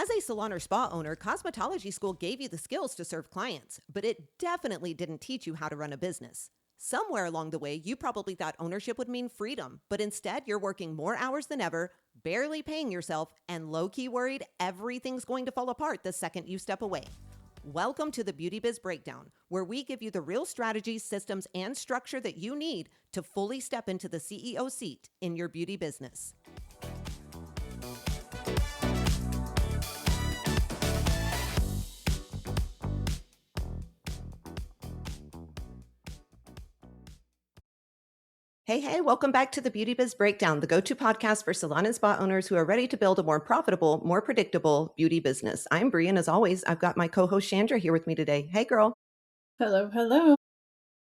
As a salon or spa owner, cosmetology school gave you the skills to serve clients, but it definitely didn't teach you how to run a business. Somewhere along the way, you probably thought ownership would mean freedom, but instead you're working more hours than ever, barely paying yourself, and low-key worried everything's going to fall apart the second you step away. Welcome to the Beauty Biz Breakdown, where we give you the real strategies, systems, and structure that you need to fully step into the CEO seat in your beauty business. Hey, welcome back to the Beauty Biz Breakdown, the go-to podcast for salon and spa owners who are ready to build a more profitable, more predictable beauty business. I'm Brie, and as always, I've got my co-host Chandra here with me today. Hey, girl. Hello.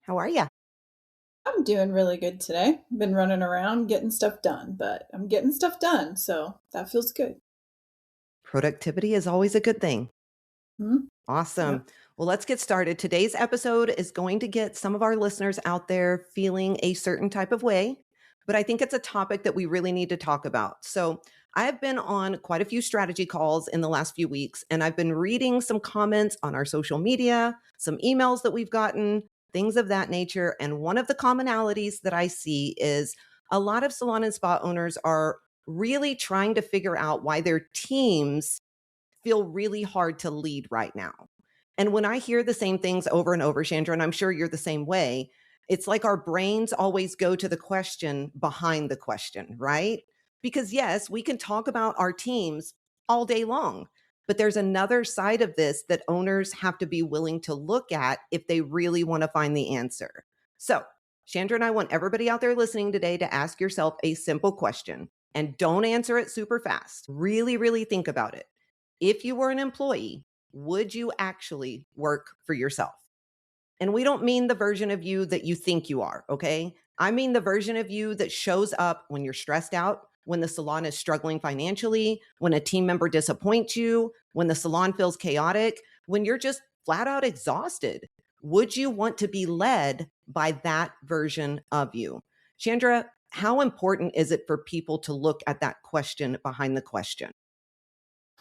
How are you? I'm doing really good today. Been running around getting stuff done, but I'm getting stuff done, so that feels good. Productivity is always a good thing. Hmm? Awesome. Yep. Well, let's get started. Today's episode is going to get some of our listeners out there feeling a certain type of way, but I think it's a topic that we really need to talk about. So I have been on quite a few strategy calls in the last few weeks, and I've been reading some comments on our social media, some emails that we've gotten, things of that nature. And one of the commonalities that I see is a lot of salon and spa owners are really trying to figure out why their teams feel really hard to lead right now. And when I hear the same things over and over, Chandra, and I'm sure you're the same way, it's like our brains always go to the question behind the question, right? Because yes, we can talk about our teams all day long, but there's another side of this that owners have to be willing to look at if they really want to find the answer. So, Chandra and I want everybody out there listening today to ask yourself a simple question, and don't answer it super fast. Really think about it. If you were an employee, would you actually work for yourself? And we don't mean the version of you that you think you are, okay? I mean the version of you that shows up when you're stressed out, when the salon is struggling financially, when a team member disappoints you, when the salon feels chaotic, when you're just flat out exhausted. Would you want to be led by that version of you? Chandra, how important is it for people to look at that question behind the question?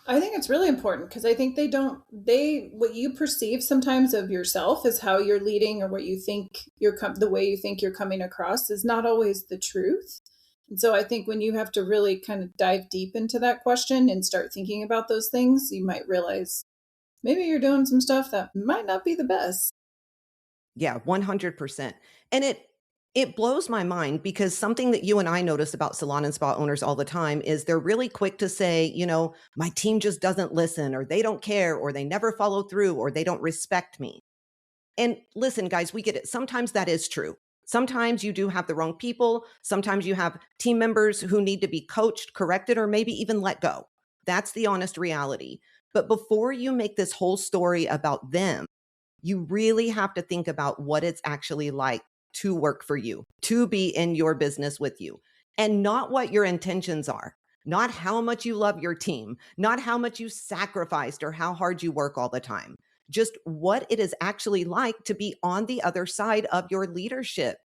I think it's really important because I think what you perceive sometimes of yourself is how you're leading or what you think the way you think you're coming across is not always the truth. And so I think when you have to really kind of dive deep into that question and start thinking about those things, you might realize maybe you're doing some stuff that might not be the best. Yeah, 100%. And it blows my mind because something that you and I notice about salon and spa owners all the time is they're really quick to say, my team just doesn't listen, or they don't care, or they never follow through, or they don't respect me. And listen, guys, we get it. Sometimes that is true. Sometimes you do have the wrong people. Sometimes you have team members who need to be coached, corrected, or maybe even let go. That's the honest reality. But before you make this whole story about them, you really have to think about what it's actually like to work for you, to be in your business with you, and not what your intentions are, not how much you love your team, not how much you sacrificed or how hard you work all the time, just what it is actually like to be on the other side of your leadership.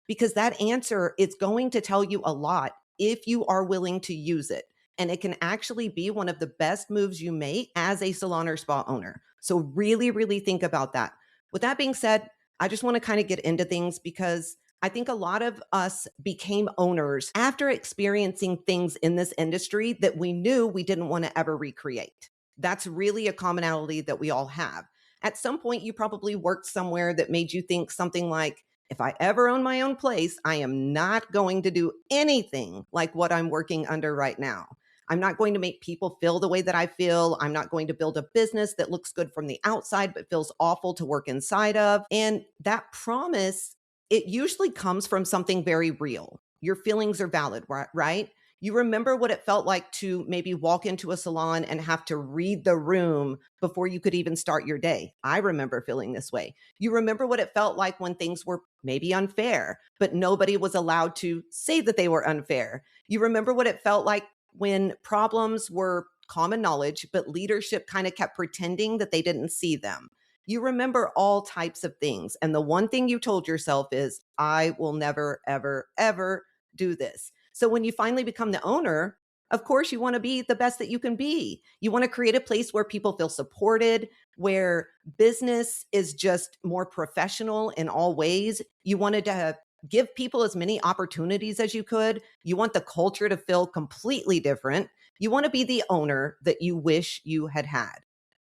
Because that answer, it's going to tell you a lot if you are willing to use it. And it can actually be one of the best moves you make as a salon or spa owner. So really think about that. With that being said, I just want to kind of get into things because I think a lot of us became owners after experiencing things in this industry that we knew we didn't want to ever recreate. That's really a commonality that we all have. At some point, you probably worked somewhere that made you think something like, if I ever own my own place, I am not going to do anything like what I'm working under right now. I'm not going to make people feel the way that I feel. I'm not going to build a business that looks good from the outside, but feels awful to work inside of. And that promise, it usually comes from something very real. Your feelings are valid, right? You remember what it felt like to maybe walk into a salon and have to read the room before you could even start your day. I remember feeling this way. You remember what it felt like when things were maybe unfair, but nobody was allowed to say that they were unfair. You remember what it felt like when problems were common knowledge, but leadership kind of kept pretending that they didn't see them. You remember all types of things. And the one thing you told yourself is, I will never, ever do this. So when you finally become the owner, Of course, you want to be the best that you can be. You want to create a place where people feel supported, where business is just more professional in all ways. You wanted to give people as many opportunities as you could. You want the culture to feel completely different. You want to be the owner that you wish you had had.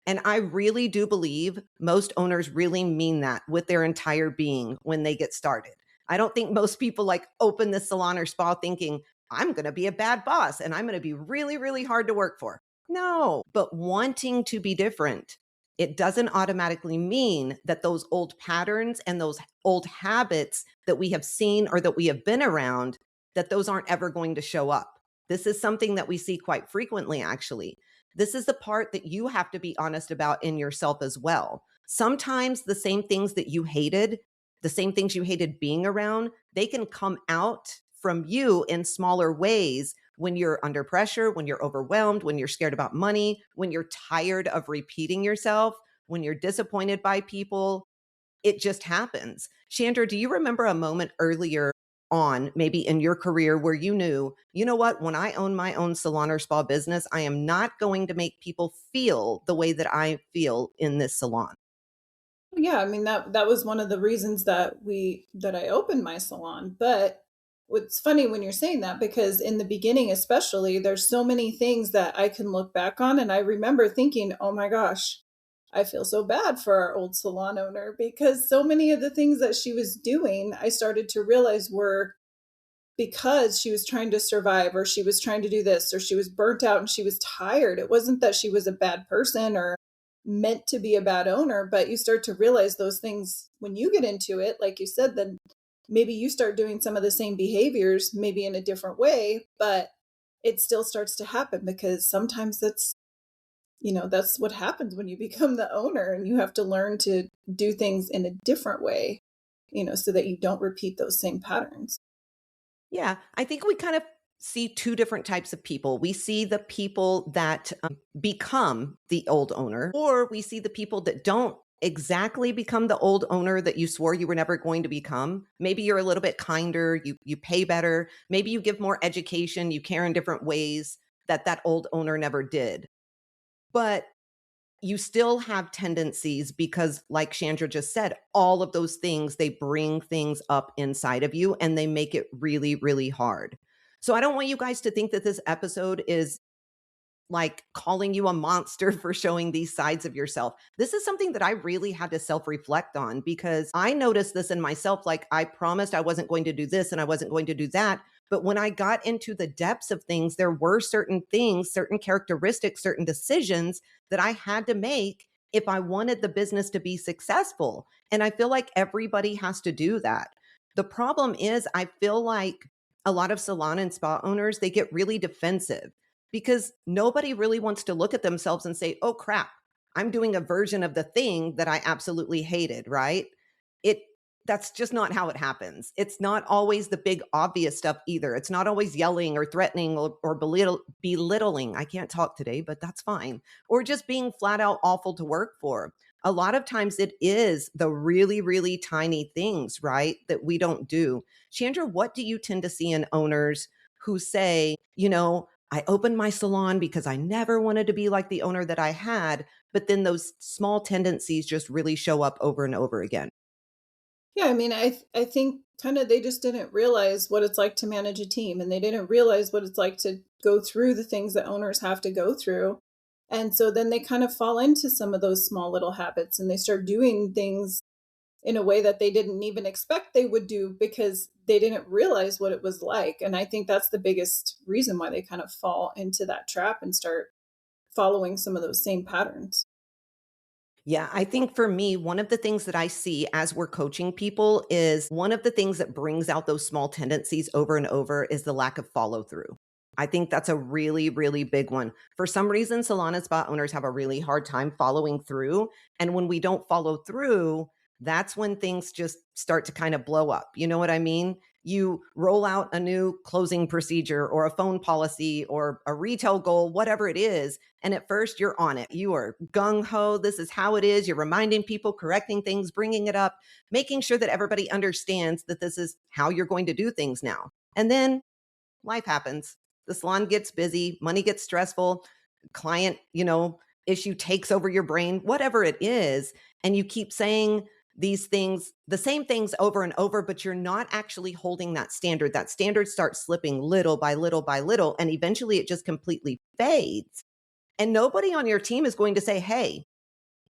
And I really do believe most owners really mean that with their entire being when they get started. I don't think most people like open the salon or spa thinking, I'm going to be a bad boss and I'm going to be really, really hard to work for. No, but wanting to be different, it doesn't automatically mean that those old patterns and those old habits that we have seen or that we have been around, that those aren't ever going to show up. This is something that we see quite frequently, actually. This is the part that you have to be honest about in yourself as well. Sometimes the same things that you hated, the same things you hated being around, they can come out from you in smaller ways when you're under pressure, when you're overwhelmed, when you're scared about money, when you're tired of repeating yourself, when you're disappointed by people. It just happens. Chandra, do you remember a moment earlier on, maybe in your career, where you knew, you know what, when I own my own salon or spa business, I am not going to make people feel the way that I feel in this salon? Yeah, I mean that was one of the reasons that I opened my salon. But what's funny when you're saying that, because in the beginning especially, there's so many things that I can look back on, and I remember thinking, "Oh my gosh, I feel so bad for our old salon owner," because so many of the things that she was doing, I started to realize were because she was trying to survive, or she was trying to do this, or she was burnt out and she was tired. It wasn't that she was a bad person or meant to be a bad owner, but you start to realize those things when you get into it. Like you said, then maybe you start doing some of the same behaviors, maybe in a different way, but it still starts to happen because sometimes that's what happens when you become the owner, and you have to learn to do things in a different way, so that you don't repeat those same patterns. Yeah, I think we kind of see two different types of people. We see the people that become the old owner, or we see the people that don't exactly become the old owner that you swore you were never going to become. Maybe you're a little bit kinder, you pay better, maybe you give more education, you care in different ways that that old owner never did. But you still have tendencies because, like Chandra just said, all of those things, they bring things up inside of you and they make it really, really hard. So I don't want you guys to think that this episode is like calling you a monster for showing these sides of yourself. This is something that I really had to self reflect on because I noticed this in myself. Like, I promised I wasn't going to do this and I wasn't going to do that. But when I got into the depths of things, there were certain things, certain characteristics, certain decisions that I had to make if I wanted the business to be successful. And I feel like everybody has to do that. The problem is, I feel like a lot of salon and spa owners, they get really defensive because nobody really wants to look at themselves and say, oh crap, I'm doing a version of the thing that I absolutely hated, right? It That's just not how it happens. It's not always the big obvious stuff either. It's not always yelling or threatening or belittling. I can't talk today, but that's fine. Or just being flat out awful to work for. A lot of times it is the really, really tiny things, right, that we don't do. Chandra, what do you tend to see in owners who say, I opened my salon because I never wanted to be like the owner that I had, but then those small tendencies just really show up over and over again? Yeah, I mean, I think kind of they just didn't realize what it's like to manage a team, and they didn't realize what it's like to go through the things that owners have to go through. And so then they kind of fall into some of those small little habits, and they start doing things in a way that they didn't even expect they would do because they didn't realize what it was like. And I think that's the biggest reason why they kind of fall into that trap and start following some of those same patterns. Yeah, I think for me, one of the things that I see as we're coaching people is one of the things that brings out those small tendencies over and over is the lack of follow through. I think that's a really, really big one. For some reason, salon and spa owners have a really hard time following through. And when we don't follow through, that's when things just start to kind of blow up. You know what I mean? You roll out a new closing procedure or a phone policy or a retail goal, whatever it is. And at first, you're on it. You are gung ho. This is how it is. You're reminding people, correcting things, bringing it up, making sure that everybody understands that this is how you're going to do things now. And then life happens. The salon gets busy, money gets stressful, client, issue takes over your brain, whatever it is. And you keep saying these things, the same things over and over, but you're not actually holding that standard. That standard starts slipping little by little by little. And eventually it just completely fades. And nobody on your team is going to say, hey,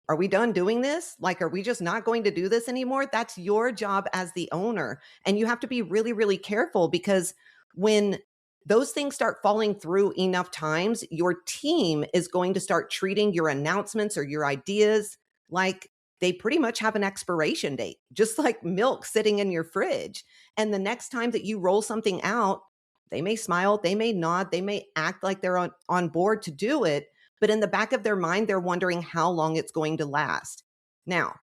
are we done doing this? Like, are we just not going to do this anymore? That's your job as the owner. And you have to be really, really careful because when those things start falling through enough times, your team is going to start treating your announcements or your ideas like they pretty much have an expiration date, just like milk sitting in your fridge. And the next time that you roll something out, they may smile, they may nod, they may act like they're on board to do it, but in the back of their mind, they're wondering how long it's going to last. Now,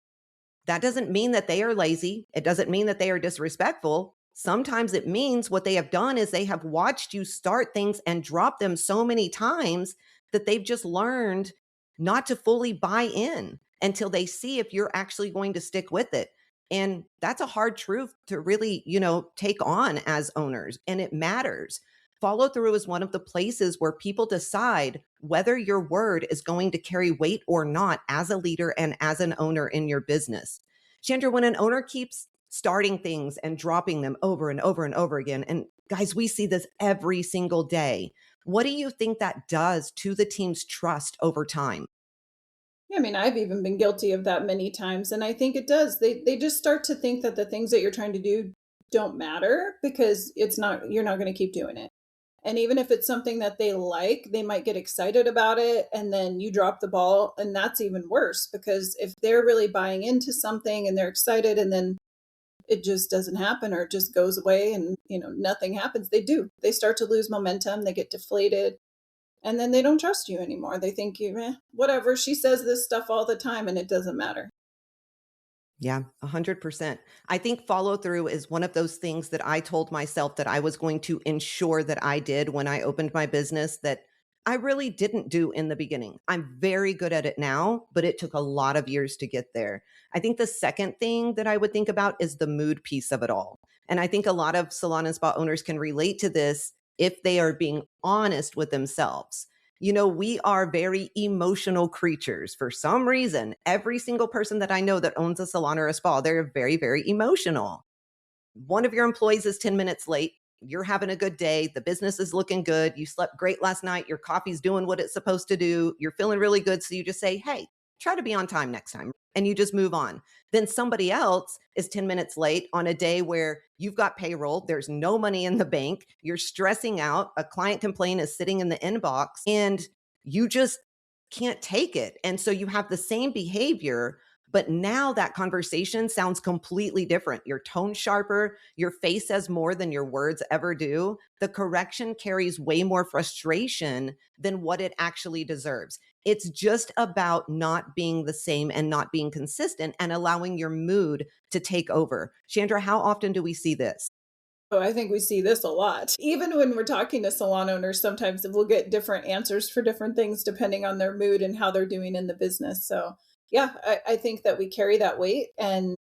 that doesn't mean that they are lazy. It doesn't mean that they are disrespectful. Sometimes it means what they have done is they have watched you start things and drop them so many times that they've just learned not to fully buy in until they see if you're actually going to stick with it. And that's a hard truth to really, take on as owners, and it matters. Follow through is one of the places where people decide whether your word is going to carry weight or not as a leader and as an owner in your business. Chandra, when an owner keeps starting things and dropping them over and over and over again, and guys, we see this every single day. What do you think that does to the team's trust over time? Yeah, I mean, I've even been guilty of that many times, and I think it does. They just start to think that the things that you're trying to do don't matter because it's not you're not going to keep doing it. And even if it's something that they like, they might get excited about it and then you drop the ball, and that's even worse because if they're really buying into something and they're excited and then it just doesn't happen or it just goes away and nothing happens, they start to lose momentum, they get deflated, and then they don't trust you anymore. They think you, whatever, she says this stuff all the time and it doesn't matter. Yeah, 100%. I think follow through is one of those things that I told myself that I was going to ensure that I did when I opened my business that I really didn't do in the beginning. I'm very good at it now, but it took a lot of years to get there. I think the second thing that I would think about is the mood piece of it all. And I think a lot of salon and spa owners can relate to this if they are being honest with themselves. We are very emotional creatures. For some reason, every single person that I know that owns a salon or a spa, they're very, very emotional. One of your employees is 10 minutes late. You're having a good day. The business is looking good. You slept great last night. Your coffee's doing what it's supposed to do. You're feeling really good. So you just say, hey, try to be on time next time. And you just move on. Then somebody else is 10 minutes late on a day where you've got payroll. There's no money in the bank. You're stressing out. A client complaint is sitting in the inbox and you just can't take it. And so you have the same behavior, but now that conversation sounds completely different. Your tone sharper, your face says more than your words ever do. The correction carries way more frustration than what it actually deserves. It's just about not being the same and not being consistent and allowing your mood to take over. Chandra, how often do we see this? Oh, I think we see this a lot. Even when we're talking to salon owners, sometimes we'll get different answers for different things depending on their mood and how they're doing in the business. So, yeah, I think that we carry that weight and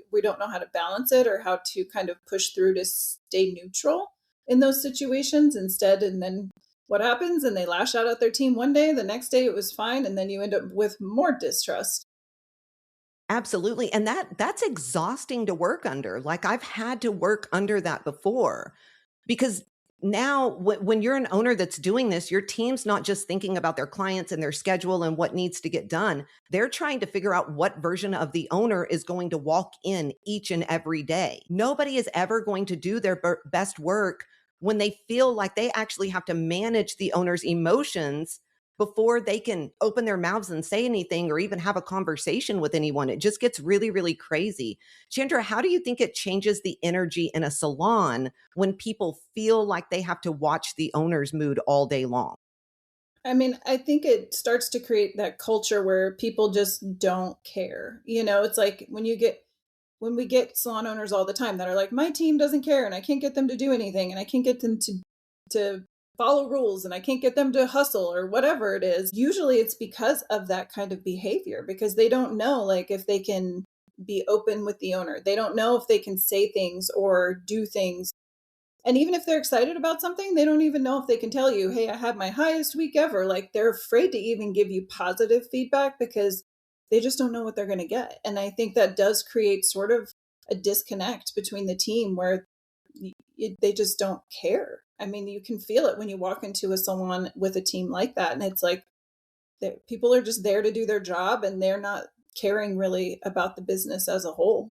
we don't know how to balance it or how to kind of push through to stay neutral in those situations instead. And then what happens? And they lash out at their team one day, the next day it was fine. And then you end up with more distrust. Absolutely, and that's exhausting to work under. Like, I've had to work under that before because now when you're an owner that's doing this, your team's not just thinking about their clients and their schedule and what needs to get done. They're trying to figure out what version of the owner is going to walk in each and every day. Nobody is ever going to do their best work when they feel like they actually have to manage the owner's emotions before they can open their mouths and say anything or even have a conversation with anyone. It just gets really, really crazy. Chandra, how do you think it changes the energy in a salon when people feel like they have to watch the owner's mood all day long? I mean, I think it starts to create that culture where people just don't care. It's like when we get salon owners all the time that are like, my team doesn't care and I can't get them to do anything and I can't get them to follow rules and I can't get them to hustle or whatever it is. Usually it's because of that kind of behavior because they don't know like if they can be open with the owner. They don't know if they can say things or do things And even if they're excited about something, they don't even know if they can tell you, hey, I had my highest week ever. Like they're afraid to even give you positive feedback because they just don't know what they're going to get. And I think that does create sort of a disconnect between the team where they just don't care. I mean, you can feel it when you walk into a salon with a team like that. And it's like people are just there to do their job and they're not caring really about the business as a whole.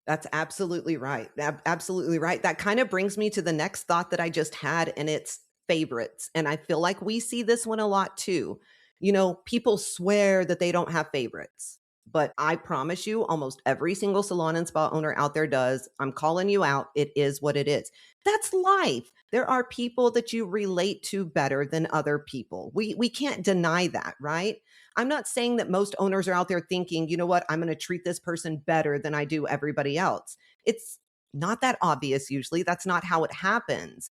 That's absolutely right. Absolutely right. That kind of brings me to the next thought that I just had, and it's favorites. And I feel like we see this one a lot too. People swear that they don't have favorites, but I promise you, almost every single salon and spa owner out there does. I'm calling you out. It is what it is. That's life. There are people that you relate to better than other people. We can't deny that, right? I'm not saying that most owners are out there thinking, you know what, I'm going to treat this person better than I do everybody else. It's not that obvious usually. That's not how it happens.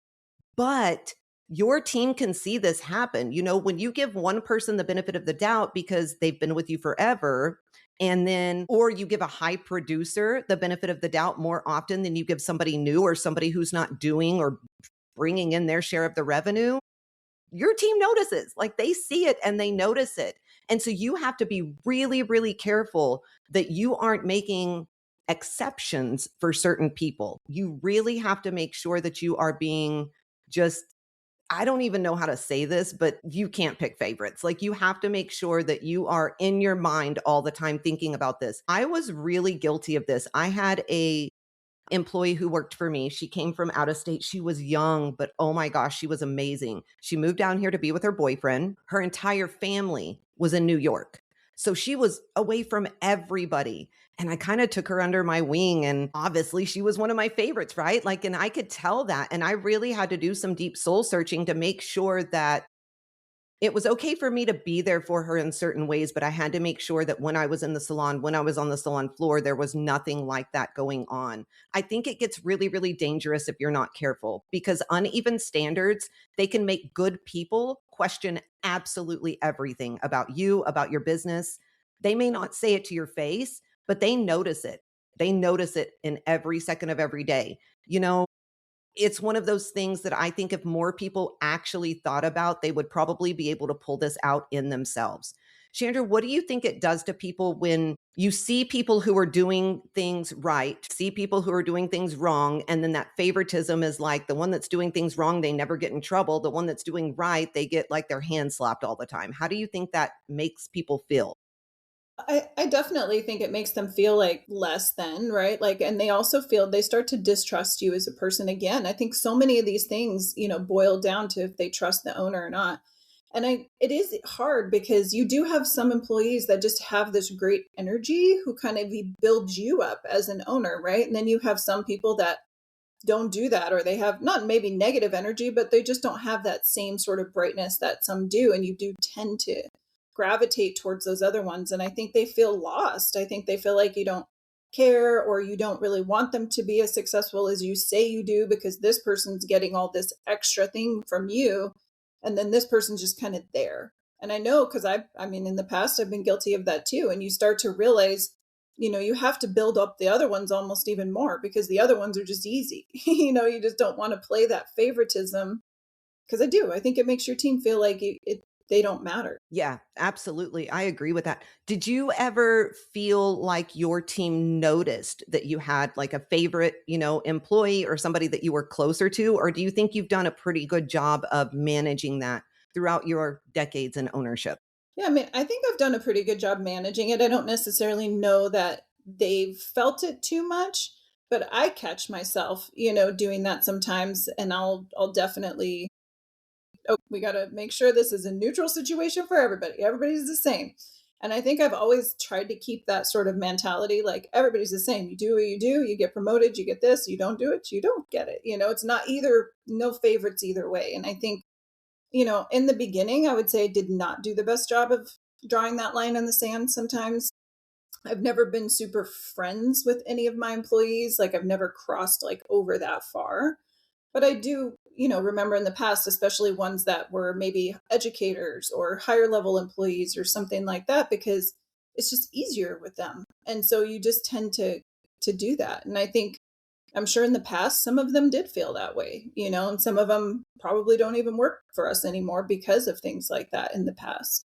But your team can see this happen. When you give one person the benefit of the doubt because they've been with you forever, or you give a high producer the benefit of the doubt more often than you give somebody new or somebody who's not doing or bringing in their share of the revenue, your team notices, like they see it and they notice it. And so you have to be really, really careful that you aren't making exceptions for certain people. You really have to make sure that you are being just, I don't even know how to say this, but you can't pick favorites. Like you have to make sure that you are in your mind all the time thinking about this. I was really guilty of this. I had a employee who worked for me. She came from out of state. She was young, but oh my gosh, she was amazing. She moved down here to be with her boyfriend. Her entire family was in New York. So she was away from everybody. And I kind of took her under my wing. And obviously, she was one of my favorites, right? Like, and I could tell that. And I really had to do some deep soul searching to make sure that it was okay for me to be there for her in certain ways, but I had to make sure that when I was in the salon, when I was on the salon floor, there was nothing like that going on. I think it gets really, really dangerous if you're not careful because uneven standards, they can make good people question absolutely everything about you, about your business. They may not say it to your face, but they notice it. They notice it in every second of every day. It's one of those things that I think if more people actually thought about, they would probably be able to pull this out in themselves. Chandra, what do you think it does to people when you see people who are doing things right, see people who are doing things wrong, and then that favoritism is like the one that's doing things wrong, they never get in trouble. The one that's doing right, they get like their hand slapped all the time. How do you think that makes people feel? I definitely think it makes them feel like less than, right? Like, and they also feel they start to distrust you as a person again. I think so many of these things, boil down to if they trust the owner or not. And it is hard because you do have some employees that just have this great energy who kind of build you up as an owner, right? And then you have some people that don't do that, or they have not maybe negative energy, but they just don't have that same sort of brightness that some do. And you do tend to gravitate towards those other ones. And I think they feel lost. I think they feel like you don't care or you don't really want them to be as successful as you say you do because this person's getting all this extra thing from you. And then this person's just kind of there. And I know because I mean, in the past, I've been guilty of that too. And you start to realize, you have to build up the other ones almost even more because the other ones are just easy. You just don't want to play that favoritism because I do. I think it makes your team feel like they don't matter. Yeah, absolutely. I agree with that. Did you ever feel like your team noticed that you had like a favorite, employee or somebody that you were closer to? Or do you think you've done a pretty good job of managing that throughout your decades in ownership? Yeah, I mean, I think I've done a pretty good job managing it. I don't necessarily know that they've felt it too much, but I catch myself, doing that sometimes and I'll definitely, oh, we got to make sure this is a neutral situation for everybody. Everybody's the same. And I think I've always tried to keep that sort of mentality like everybody's the same. You do what you do, you get promoted, you get this, you don't do it, you don't get it. It's not either, no favorites either way. And I think in the beginning, I would say I did not do the best job of drawing that line in the sand sometimes. I've never been super friends with any of my employees. Like I've never crossed like over that far. But I do, remember in the past, especially ones that were maybe educators or higher level employees or something like that, because it's just easier with them. And so you just tend to do that. And I think I'm sure in the past, some of them did feel that way, and some of them probably don't even work for us anymore because of things like that in the past.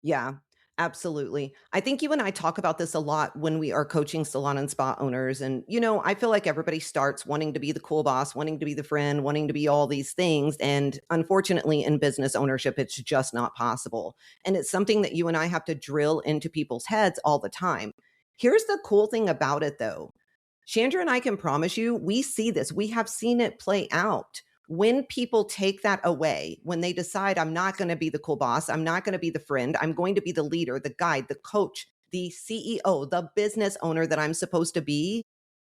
Yeah, absolutely. I think you and I talk about this a lot when we are coaching salon and spa owners. And, I feel like everybody starts wanting to be the cool boss, wanting to be the friend, wanting to be all these things. And unfortunately, in business ownership, it's just not possible. And it's something that you and I have to drill into people's heads all the time. Here's the cool thing about it, though. Chandra and I can promise you, we see this. We have seen it play out. When people take that away, when they decide, I'm not going to be the cool boss, I'm not going to be the friend, I'm going to be the leader, the guide, the coach, the CEO, the business owner that I'm supposed to be,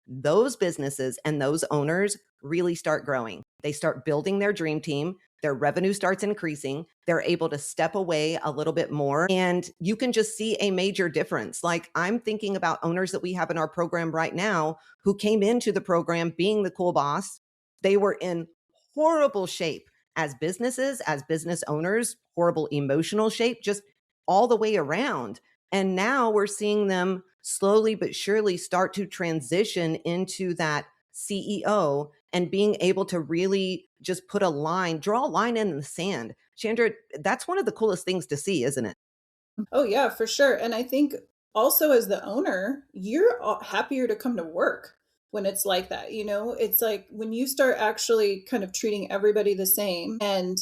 those businesses and those owners really start growing. They start building their dream team. Their revenue starts increasing. They're able to step away a little bit more. And you can just see a major difference. Like I'm thinking about owners that we have in our program right now who came into the program being the cool boss. They were in horrible shape as businesses, as business owners, horrible emotional shape, just all the way around. And now we're seeing them slowly but surely start to transition into that CEO and being able to really just put a line, draw a line in the sand. Chandra, that's one of the coolest things to see, isn't it? Oh, yeah, for sure. And I think also as the owner, you're happier to come to work when it's like that. It's like when you start actually kind of treating everybody the same and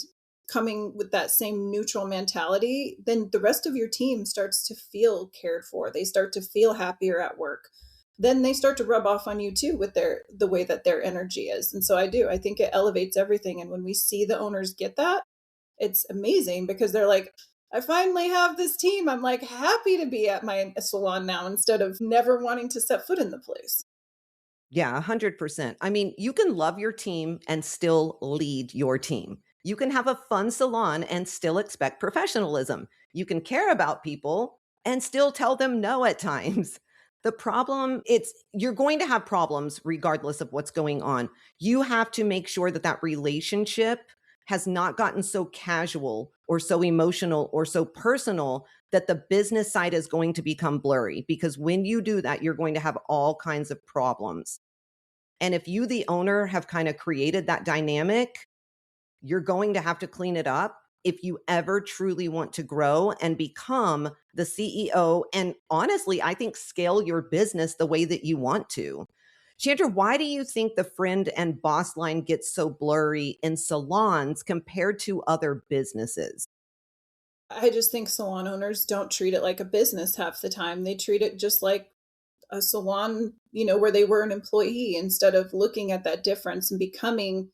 coming with that same neutral mentality, then the rest of your team starts to feel cared for. They start to feel happier at work. Then they start to rub off on you too with the way that their energy is. And so I think it elevates everything. And when we see the owners get that, it's amazing because they're like, I finally have this team. I'm like happy to be at my salon now instead of never wanting to set foot in the place. Yeah, 100%. I mean, you can love your team and still lead your team. You can have a fun salon and still expect professionalism. You can care about people and still tell them no at times. The problem, it's you're going to have problems regardless of what's going on. You have to make sure that that relationship has not gotten so casual or so emotional or so personal that the business side is going to become blurry because when you do that, you're going to have all kinds of problems. And if you, the owner, have kind of created that dynamic, you're going to have to clean it up if you ever truly want to grow and become the CEO. And honestly, I think scale your business the way that you want to. Chandra, why do you think the friend and boss line gets so blurry in salons compared to other businesses? I just think salon owners don't treat it like a business half the time. They treat it just like a salon, where they were an employee instead of looking at that difference and becoming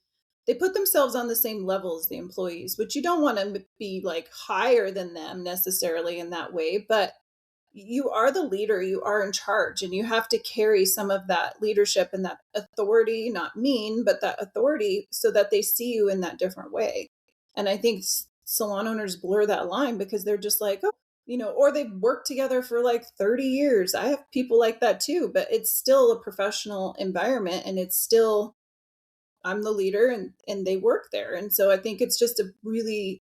they put themselves on the same level as the employees, which you don't want to be like higher than them necessarily in that way, but you are the leader, you are in charge, and you have to carry some of that leadership and that authority, not mean, but that authority so that they see you in that different way. And I think salon owners blur that line because they're just like, oh, or they've worked together for like 30 years. I have people like that too, but it's still a professional environment and it's still I'm the leader and they work there. And so I think it's just a really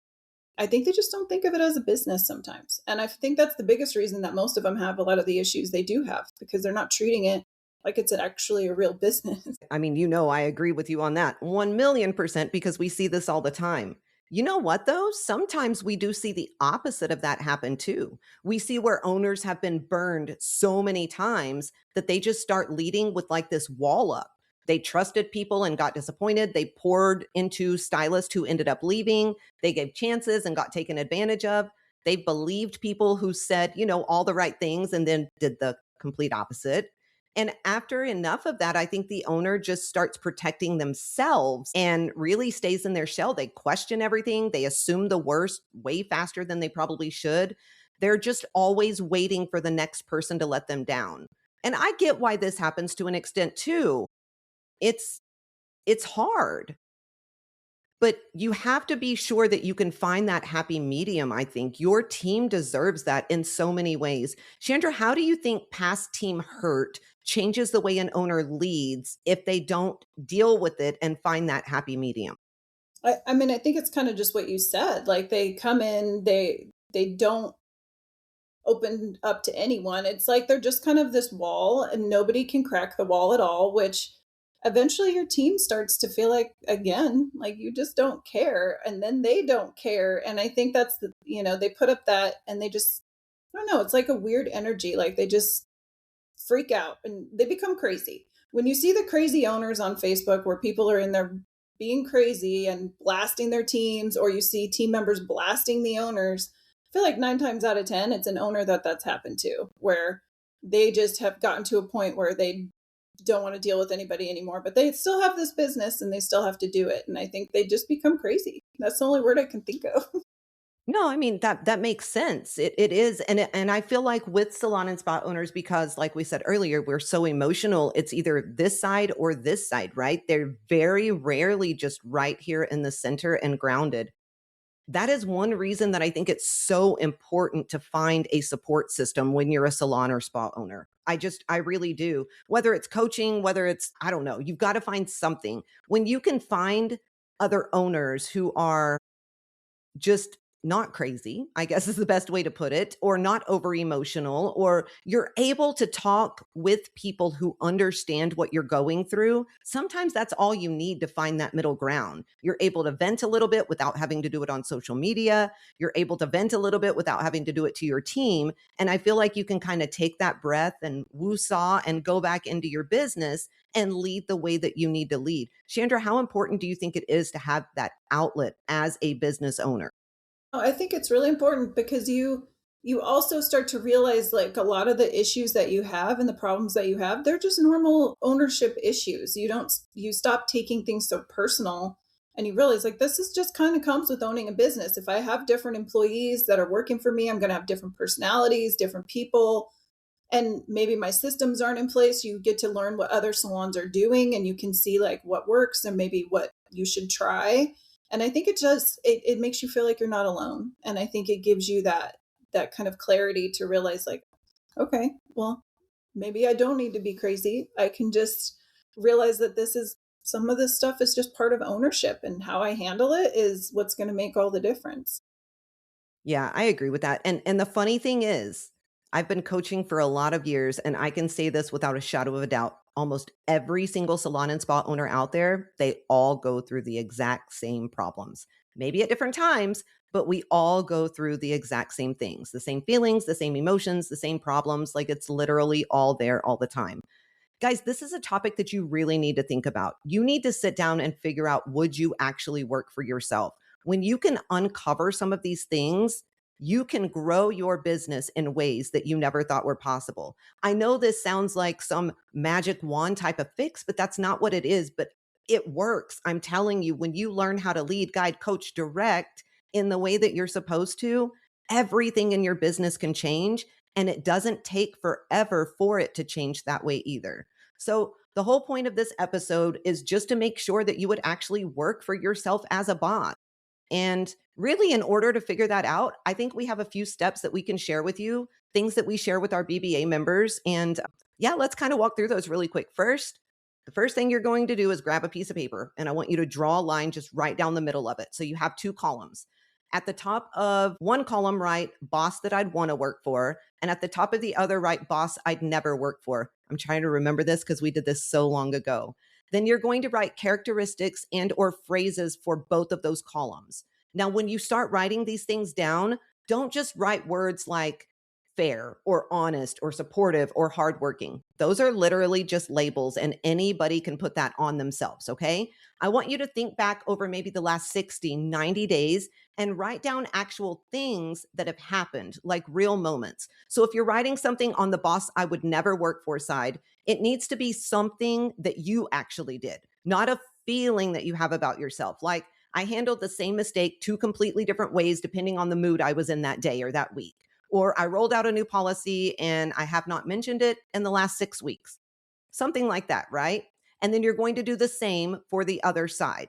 I think they just don't think of it as a business sometimes. And I think that's the biggest reason that most of them have a lot of the issues they do have because they're not treating it like it's actually a real business. I mean, I agree with you on that 1,000,000% because we see this all the time. You know what, though? Sometimes we do see the opposite of that happen too. We see where owners have been burned so many times that they just start leading with like this wall up. They trusted people and got disappointed. They poured into stylists who ended up leaving. They gave chances and got taken advantage of. They believed people who said, all the right things and then did the complete opposite. And after enough of that, I think the owner just starts protecting themselves and really stays in their shell. They question everything. They assume the worst way faster than they probably should. They're just always waiting for the next person to let them down. And I get why this happens to an extent too. It's it's hard. But you have to be sure that you can find that happy medium, I think. Your team deserves that in so many ways. Chandra, how do you think past team hurt changes the way an owner leads if they don't deal with it and find that happy medium? I mean, I think it's kind of just what you said. Like they come in, they don't open up to anyone. It's like they're just kind of this wall and nobody can crack the wall at all, which eventually your team starts to feel like, again, like you just don't care, and then they don't care. And I think that's they put up that, and they just, I don't know, it's like a weird energy. Like they just freak out and they become crazy. When you see the crazy owners on Facebook where people are in there being crazy and blasting their teams, or you see team members blasting the owners, I feel like 9 times out of 10, it's an owner that's happened to, where they just have gotten to a point where they don't want to deal with anybody anymore, but they still have this business and they still have to do it. And I think they just become crazy. That's the only word I can think of. No, I mean, that makes sense. It is, and I feel like with salon and spa owners, because like we said earlier, we're so emotional, it's either this side or this side, right? They're very rarely just right here in the center and grounded. That is one reason that I think it's so important to find a support system when you're a salon or spa owner. I really do. Whether it's coaching, whether it's, I don't know, you've got to find something. When you can find other owners who are just not crazy, I guess is the best way to put it, or not over emotional, or you're able to talk with people who understand what you're going through. Sometimes that's all you need to find that middle ground. You're able to vent a little bit without having to do it on social media. You're able to vent a little bit without having to do it to your team. And I feel like you can kind of take that breath and woo-saw and go back into your business and lead the way that you need to lead. Chandra, how important do you think it is to have that outlet as a business owner? Oh, I think it's really important because you also start to realize like a lot of the issues that you have and the problems that you have, they're just normal ownership issues. You stop taking things so personal, and you realize like this is just kind of comes with owning a business. If I have different employees that are working for me, I'm going to have different personalities, different people, and maybe my systems aren't in place. You get to learn what other salons are doing, and you can see like what works and maybe what you should try. And I think it makes you feel like you're not alone, and I think it gives you that kind of clarity to realize like, okay, well, maybe I don't need to be crazy. I can just realize that this is some of this stuff is just part of ownership, and how I handle it is what's going to make all the difference. Yeah, I agree with that. And the funny thing is, I've been coaching for a lot of years, and I can say this without a shadow of a doubt. Almost every single salon and spa owner out there, they all go through the exact same problems. Maybe at different times, but we all go through the exact same things, the same feelings, the same emotions, the same problems. Like it's literally all there all the time. Guys, this is a topic that you really need to think about. You need to sit down and figure out, would you actually work for yourself? When you can uncover some of these things, you can grow your business in ways that you never thought were possible. I know this sounds like some magic wand type of fix, but that's not what it is. But it works. I'm telling you, when you learn how to lead, guide, coach, direct in the way that you're supposed to, everything in your business can change. And it doesn't take forever for it to change that way either. So, the whole point of this episode is just to make sure that you would actually work for yourself as a boss. And really, in order to figure that out, I think we have a few steps that we can share with you, things that we share with our BBA members. And yeah, let's kind of walk through those really quick. First, the first thing you're going to do is grab a piece of paper, and I want you to draw a line just right down the middle of it. So you have two columns. At the top of one column, write boss that I'd want to work for. And at the top of the other, write boss I'd never work for. I'm trying to remember this because we did this so long ago. Then you're going to write characteristics and or phrases for both of those columns. Now, when you start writing these things down, don't just write words like fair or honest or supportive or hardworking. Those are literally just labels, and anybody can put that on themselves. Okay. I want you to think back over maybe the last 60, 90 days and write down actual things that have happened, like real moments. So if you're writing something on the boss I would never work for side, it needs to be something that you actually did, not a feeling that you have about yourself. Like, I handled the same mistake two completely different ways depending on the mood I was in that day or that week. Or I rolled out a new policy and I have not mentioned it in the last 6 weeks. Something like that, right? And then you're going to do the same for the other side.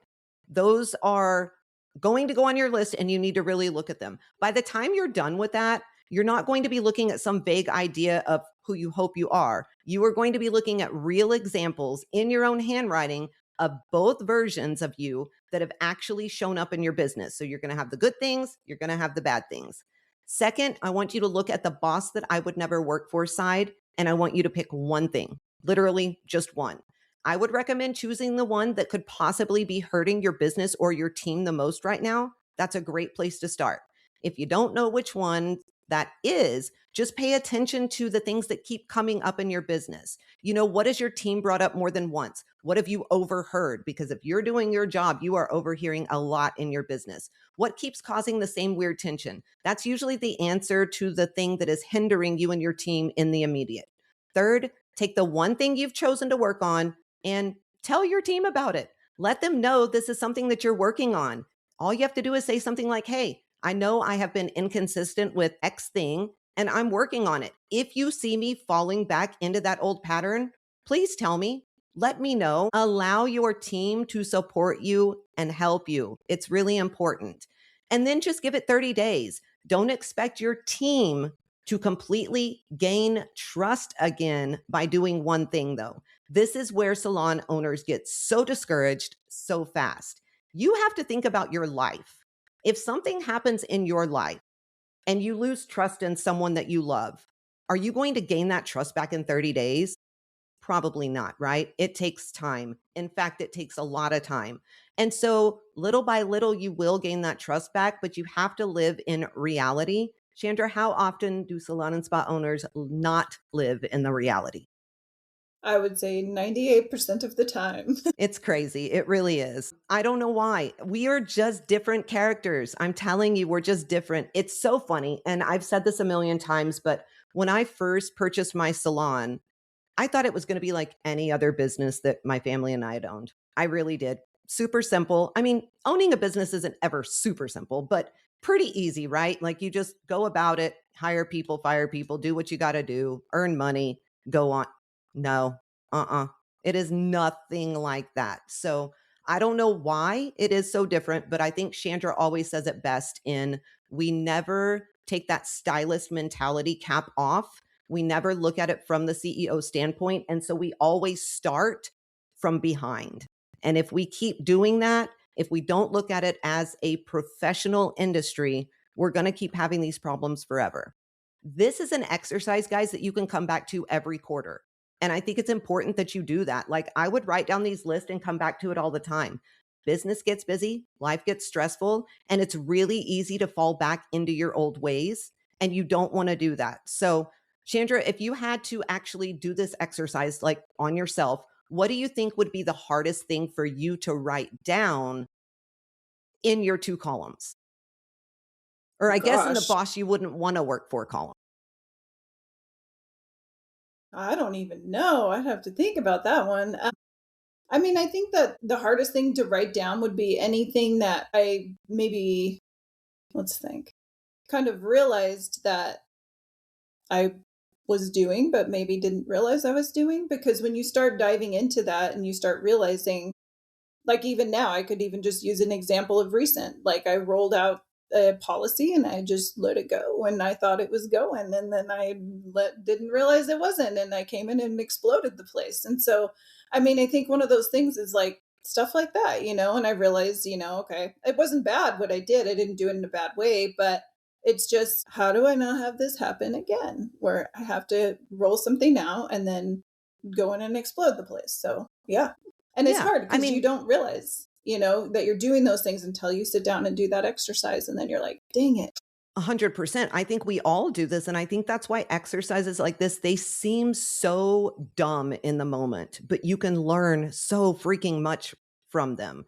Those are going to go on your list and you need to really look at them. By the time you're done with that, you're not going to be looking at some vague idea of who you hope you are. You are going to be looking at real examples in your own handwriting of both versions of you that have actually shown up in your business. So you're going to have the good things, you're going to have the bad things. Second, I want you to look at the boss that I would never work for side, and I want you to pick one thing, literally just one. I would recommend choosing the one that could possibly be hurting your business or your team the most right now. That's a great place to start. If you don't know which one that is, just pay attention to the things that keep coming up in your business. What has your team brought up more than once? What have you overheard? Because if you're doing your job, you are overhearing a lot in your business. What keeps causing the same weird tension? That's usually the answer to the thing that is hindering you and your team in the immediate. Third, take the one thing you've chosen to work on and tell your team about it. Let them know this is something that you're working on. All you have to do is say something like, hey, I know I have been inconsistent with X thing and I'm working on it. If you see me falling back into that old pattern, please tell me. Let me know. Allow your team to support you and help you. It's really important. And then just give it 30 days. Don't expect your team to completely gain trust again by doing one thing, though. This is where salon owners get so discouraged so fast. You have to think about your life. If something happens in your life and you lose trust in someone that you love, are you going to gain that trust back in 30 days? Probably not, right? It takes time. In fact, it takes a lot of time. And so little by little, you will gain that trust back, but you have to live in reality. Chandra, how often do salon and spa owners not live in the reality? I would say 98% of the time. It's crazy. It really is. I don't know why. We are just different characters. I'm telling you, we're just different. It's so funny. And I've said this a million times, but when I first purchased my salon, I thought it was going to be like any other business that my family and I had owned. I really did. Super simple. I mean, owning a business isn't ever super simple, but pretty easy, right? Like you just go about it, hire people, fire people, do what you got to do, earn money, go on. No, It is nothing like that. So I don't know why it is so different, but I think Chandra always says it best in we never take that stylist mentality cap off. We never look at it from the CEO standpoint. And so we always start from behind. And if we keep doing that, if we don't look at it as a professional industry, we're going to keep having these problems forever. This is an exercise, guys, that you can come back to every quarter. And I think it's important that you do that. Like I would write down these lists and come back to it all the time. Business gets busy, life gets stressful, and it's really easy to fall back into your old ways. And you don't want to do that. So, Chandra, if you had to actually do this exercise like on yourself, what do you think would be the hardest thing for you to write down in your two columns? Or I guess in the Gosh, boss you wouldn't want to work for column. I don't even know. I'd have to think about that one. I mean, I think that the hardest thing to write down would be anything that I maybe, let's think, kind of realized that I was doing, but maybe didn't realize I was doing. Because when you start diving into that and you start realizing, like even now, I could even just use an example of recent. Like I rolled out a policy and I just let it go when I thought it was going. And then didn't realize it wasn't. And I came in and exploded the place. And so, I mean, I think one of those things is like stuff like that, and I realized, okay, it wasn't bad what I did. I didn't do it in a bad way, but it's just, how do I not have this happen again where I have to roll something out and then go in and explode the place? So, yeah. And it's Yeah. hard I because you mean, don't realize, that you're doing those things until you sit down and do that exercise. And then you're like, dang it. 100%. I think we all do this. And I think that's why exercises like this, they seem so dumb in the moment, but you can learn so freaking much from them.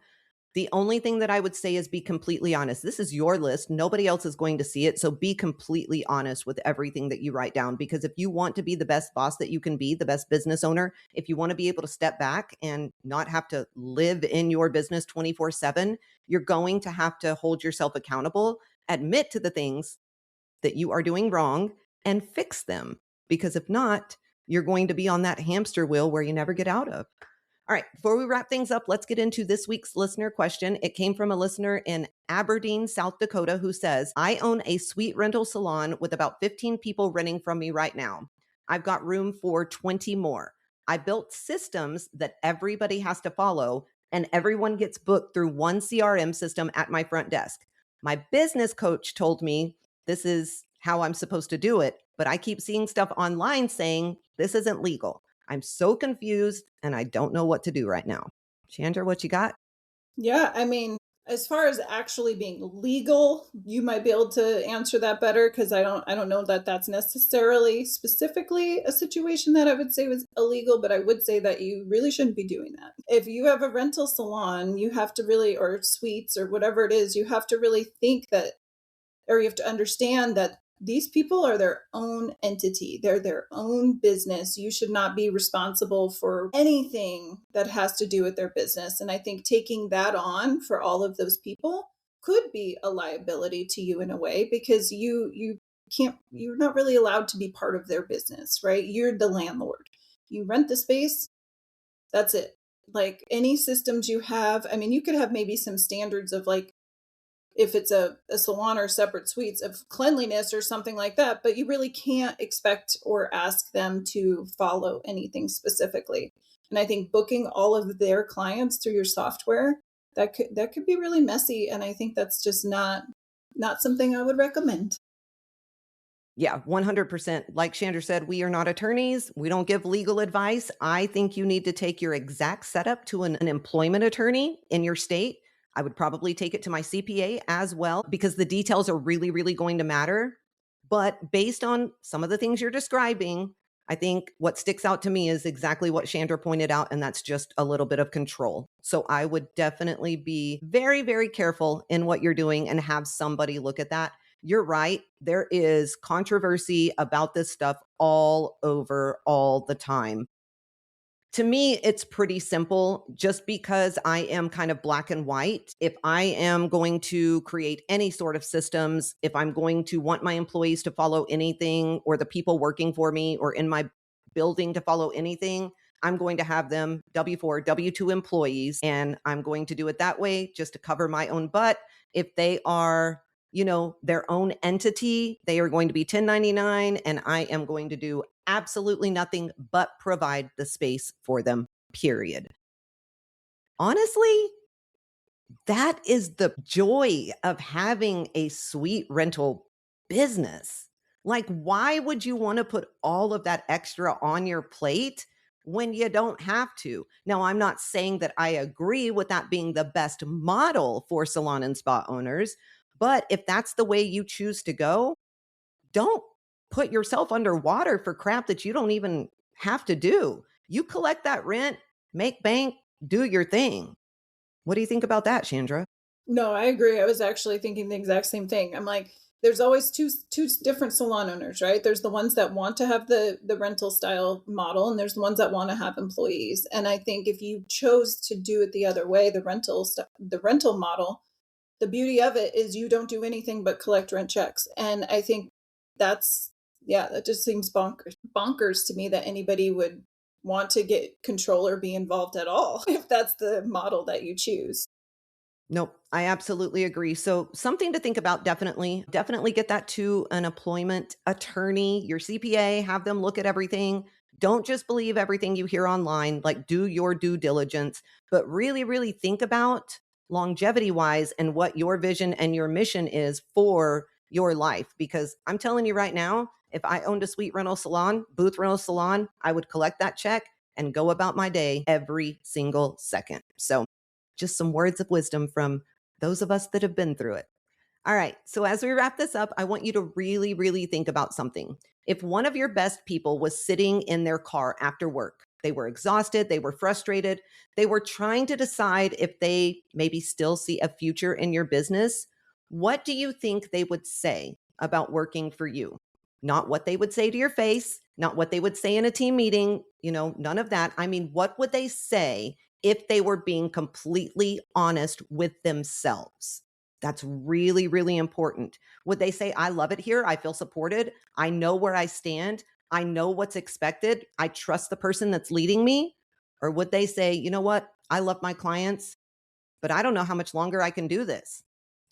The only thing that I would say is be completely honest. This is your list. Nobody else is going to see it. So be completely honest with everything that you write down. Because if you want to be the best boss that you can be, the best business owner, if you want to be able to step back and not have to live in your business 24/7, you're going to have to hold yourself accountable, admit to the things that you are doing wrong and fix them. Because if not, you're going to be on that hamster wheel where you never get out of. All right, before we wrap things up, let's get into this week's listener question. It came from a listener in Aberdeen, South Dakota, who says, I own a suite rental salon with about 15 people renting from me right now. I've got room for 20 more. I built systems that everybody has to follow, and everyone gets booked through one CRM system at my front desk. My business coach told me this is how I'm supposed to do it, but I keep seeing stuff online saying this isn't legal. I'm so confused and I don't know what to do right now. Chandra, what you got? Yeah, I mean, as far as actually being legal, you might be able to answer that better because I don't know that that's necessarily specifically a situation that I would say was illegal, but I would say that you really shouldn't be doing that. If you have a rental salon, you have to really, or suites or whatever it is, you have to really think that, or you have to understand that these people are their own entity. They're their own business. You should not be responsible for anything that has to do with their business. And I think taking that on for all of those people could be a liability to you in a way because you're not really allowed to be part of their business, right? You're the landlord. You rent the space, that's it. Like any systems you have, I mean, you could have maybe some standards of like if it's a salon or separate suites of cleanliness or something like that, but you really can't expect or ask them to follow anything specifically. And I think booking all of their clients through your software, that could be really messy. And I think that's just not something I would recommend. Yeah, 100%. Like Chandra said, we are not attorneys. We don't give legal advice. I think you need to take your exact setup to an employment attorney in your state. I would probably take it to my CPA as well because the details are really, really going to matter. But based on some of the things you're describing, I think what sticks out to me is exactly what Chandra pointed out, and that's just a little bit of control. So I would definitely be very, very careful in what you're doing and have somebody look at that. You're right. There is controversy about this stuff all over all the time. To me, it's pretty simple just because I am kind of black and white. If I am going to create any sort of systems, if I'm going to want my employees to follow anything or the people working for me or in my building to follow anything, I'm going to have them W-4, W-2 employees, and I'm going to do it that way just to cover my own butt. If they are, their own entity, they are going to be 1099, and I am going to do absolutely nothing but provide the space for them, period. Honestly, that is the joy of having a suite rental business. Like, why would you want to put all of that extra on your plate when you don't have to? Now, I'm not saying that I agree with that being the best model for salon and spa owners, but if that's the way you choose to go, don't put yourself underwater for crap that you don't even have to do. You collect that rent, make bank, do your thing. What do you think about that, Chandra? No, I agree. I was actually thinking the exact same thing. I'm like, there's always two different salon owners, right? There's the ones that want to have the rental style model, and there's the ones that want to have employees. And I think if you chose to do it the other way, the rental model, the beauty of it is you don't do anything but collect rent checks. And I think that's yeah, that just seems bonkers to me that anybody would want to get control or be involved at all if that's the model that you choose. Nope, I absolutely agree. So something to think about, definitely. Definitely get that to an employment attorney, your CPA, have them look at everything. Don't just believe everything you hear online, like do your due diligence, but really, really think about longevity wise and what your vision and your mission is for your life. Because I'm telling you right now, if I owned a suite rental salon, booth rental salon, I would collect that check and go about my day every single second. So just some words of wisdom from those of us that have been through it. All right. So as we wrap this up, I want you to really, really think about something. If one of your best people was sitting in their car after work, they were exhausted, they were frustrated, they were trying to decide if they maybe still see a future in your business, what do you think they would say about working for you? Not what they would say to your face, not what they would say in a team meeting, none of that. I mean, what would they say if they were being completely honest with themselves? That's really, really important. Would they say, I love it here. I feel supported. I know where I stand. I know what's expected. I trust the person that's leading me. Or would they say, you know what? I love my clients, but I don't know how much longer I can do this.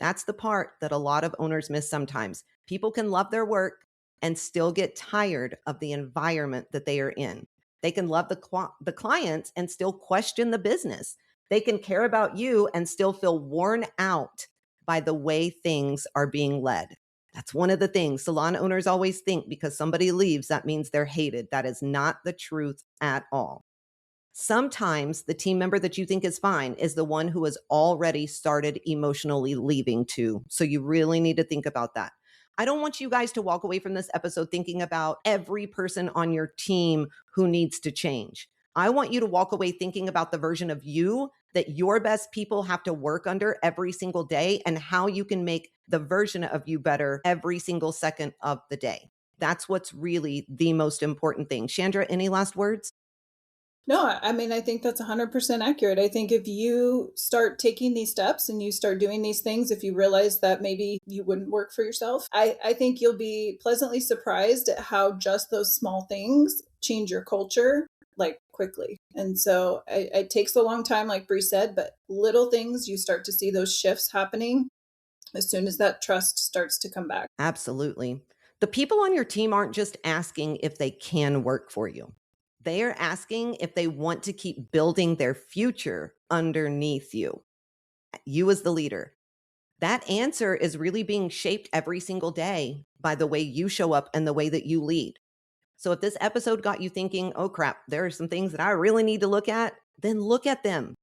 That's the part that a lot of owners miss sometimes. People can love their work and still get tired of the environment that they are in. They can love the clients and still question the business. They can care about you and still feel worn out by the way things are being led. That's one of the things salon owners always think because somebody leaves, that means they're hated. That is not the truth at all. Sometimes the team member that you think is fine is the one who has already started emotionally leaving too. So you really need to think about that. I don't want you guys to walk away from this episode thinking about every person on your team who needs to change. I want you to walk away thinking about the version of you that your best people have to work under every single day and how you can make the version of you better every single second of the day. That's what's really the most important thing. Chandra, any last words? No, I mean, I think that's 100% accurate. I think if you start taking these steps and you start doing these things, if you realize that maybe you wouldn't work for yourself, I think you'll be pleasantly surprised at how just those small things change your culture like quickly. And so it takes a long time, like Bree said, but little things, you start to see those shifts happening as soon as that trust starts to come back. Absolutely. The people on your team aren't just asking if they can work for you. They are asking if they want to keep building their future underneath you as the leader. That answer is really being shaped every single day by the way you show up and the way that you lead. So if this episode got you thinking, oh crap, there are some things that I really need to look at, then look at them.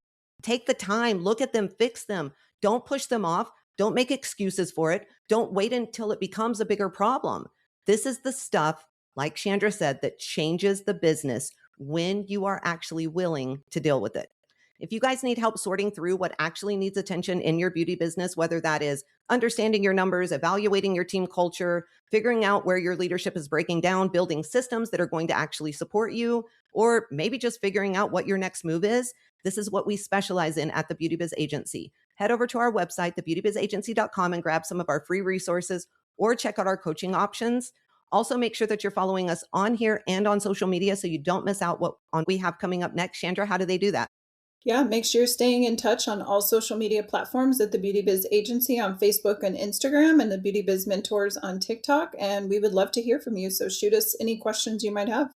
Take the time, look at them, fix them. Don't push them off. Don't make excuses for it. Don't wait until it becomes a bigger problem. This is the stuff, like Chandra said, that changes the business when you are actually willing to deal with it. If you guys need help sorting through what actually needs attention in your beauty business, whether that is understanding your numbers, evaluating your team culture, figuring out where your leadership is breaking down, building systems that are going to actually support you, or maybe just figuring out what your next move is, this is what we specialize in at the Beauty Biz Agency. Head over to our website, thebeautybizagency.com, and grab some of our free resources or check out our coaching options. Also, make sure that you're following us on here and on social media so you don't miss out what we have coming up next. Chandra, how do they do that? Yeah, make sure you're staying in touch on all social media platforms at the Beauty Biz Agency on Facebook and Instagram, and the Beauty Biz Mentors on TikTok. And we would love to hear from you. So shoot us any questions you might have.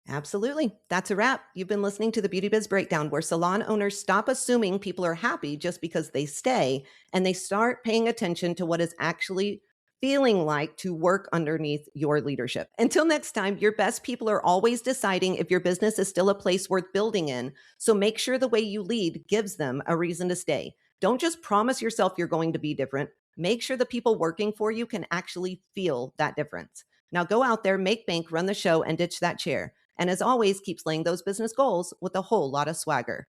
Absolutely. That's a wrap. You've been listening to the Beauty Biz Breakdown, where salon owners stop assuming people are happy just because they stay, and they start paying attention to what is actually feeling like to work underneath your leadership. Until next time, your best people are always deciding if your business is still a place worth building in. So make sure the way you lead gives them a reason to stay. Don't just promise yourself you're going to be different. Make sure the people working for you can actually feel that difference. Now go out there, make bank, run the show, and ditch that chair. And as always, keep slaying those business goals with a whole lot of swagger.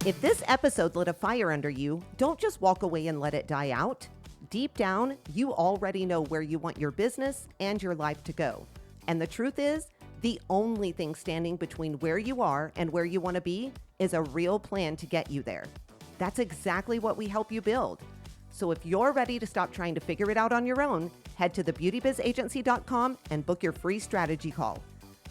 If this episode lit a fire under you, don't just walk away and let it die out. Deep down, you already know where you want your business and your life to go. And the truth is, the only thing standing between where you are and where you want to be is a real plan to get you there. That's exactly what we help you build. So if you're ready to stop trying to figure it out on your own, head to thebeautybizagency.com and book your free strategy call.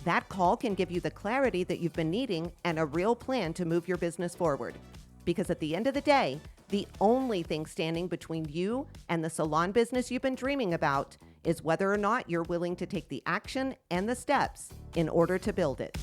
That call can give you the clarity that you've been needing and a real plan to move your business forward. Because at the end of the day, the only thing standing between you and the salon business you've been dreaming about is whether or not you're willing to take the action and the steps in order to build it.